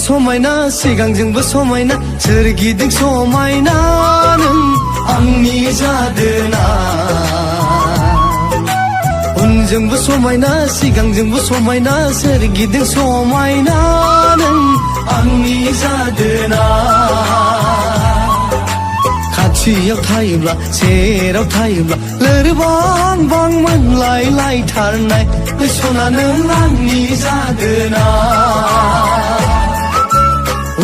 समायना सिगांजोंबो समायना सोरगिदिं समायना नों आंनि जादोना उनजोंबो समायना सिगांजोंबो समायना सोरगिदिं समायना नों आंनि जादोना खाथियाव थायोब्ला सेराव थायोब्ला लोरबां बां मोनलायलायथारनाय सना नों आंनि जादोना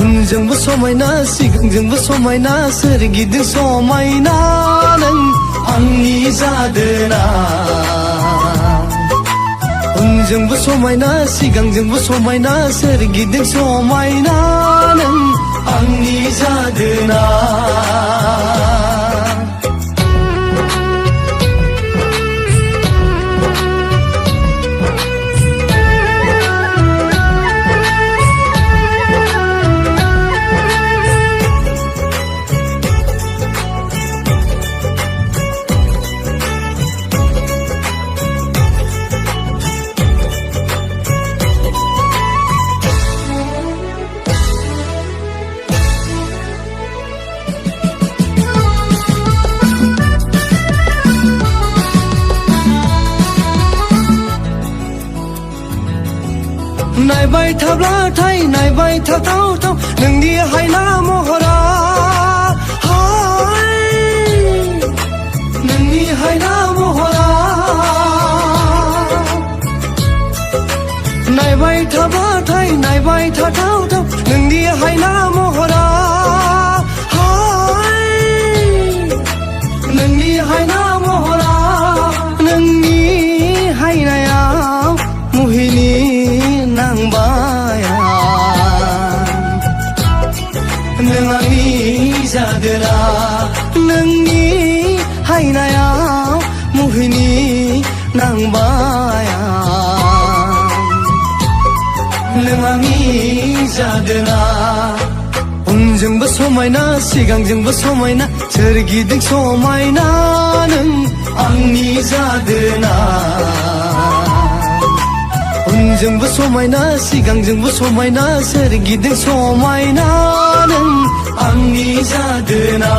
उनजोंबो समायना सिगांजोंबो समायना सोरगिदिं समायना नों आंनि जादोना उनजोंबो समायना सिगांजोंबो समायना सोरगिदिं समायना नों आंनि जादोना नायबाय थाब्लाथाय नायबाय थाथावथाव नोंनि हायना महरा नोंनि हायना महरा नायबाय थाब्लाथाय नायबाय थाथावथाव नोंनि हायना महरा नोंनि हायना महरा नोंनि हायनायाव मुहिनि नांबाया नों आंनि जादोना नोंनि हायनायाव मुहिनि नांबाया नों आंनि जादोना उनजोंबो समायना सिगांजोंबो समायना सोरगिदिं समायना नों आंनि जादोना उनजोंबो समायना सिगांजोंबो समायना सोरगिदिं समायना नों आंनि जादोना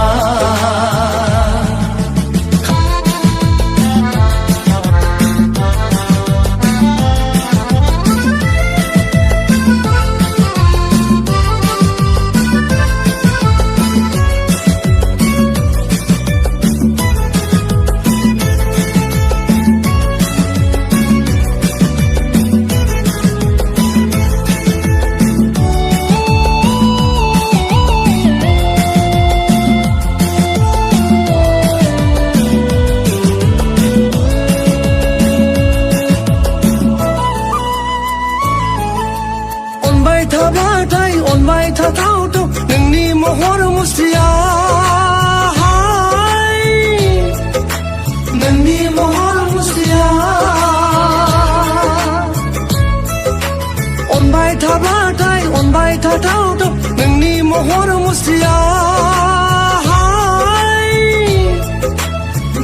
थाब्लाथाय अनबाय थाथावथाव नोंनि महर मुस्रिया नोंनि महर मुस्रिया अनबाय थाब्लाथाय अनबाय थाथावथाव नोंनि महर मुस्रिया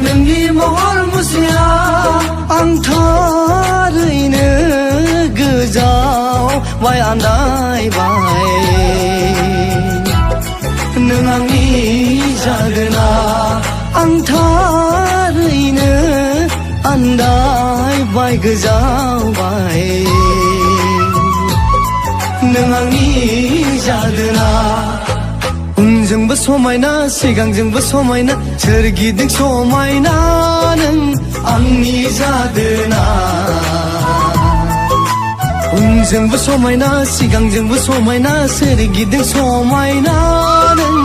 नोंनि महर मुस्रिया आं थारैनो गोजावबाय आन्दायबाय नों आंनि जादोना आं थारैनो आन्दायबाय गोजावबाय नों आंनि जादोना उनजोंबो समायना सिगांजोंबो समायना सोरगिदिं समायना नों आंनि जादोना उनजोंबो समायना सिगांजोंबो समायना सोरगिदिं समायना नों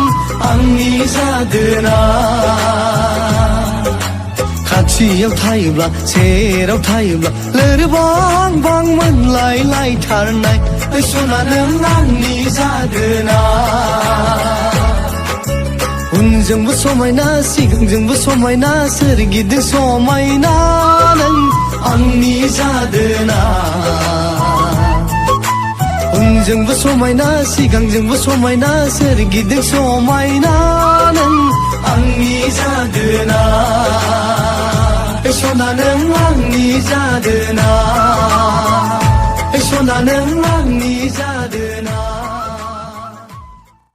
आंनि जादोना खाथियाव थायोब्ला सेराव थायोब्ला लोरबां बां मोनलायलायथारनाय सना नों आंनि जादोना उनजोंबो समायना सिगांजोंबो समायना सोरगिदिं समायना नों आंनि जादोना उनजोंबो समायना सिगांजोंबो समायना सोरगिदिं समायना नों आंनि जादोना सना नों आंनि जादोना सना नों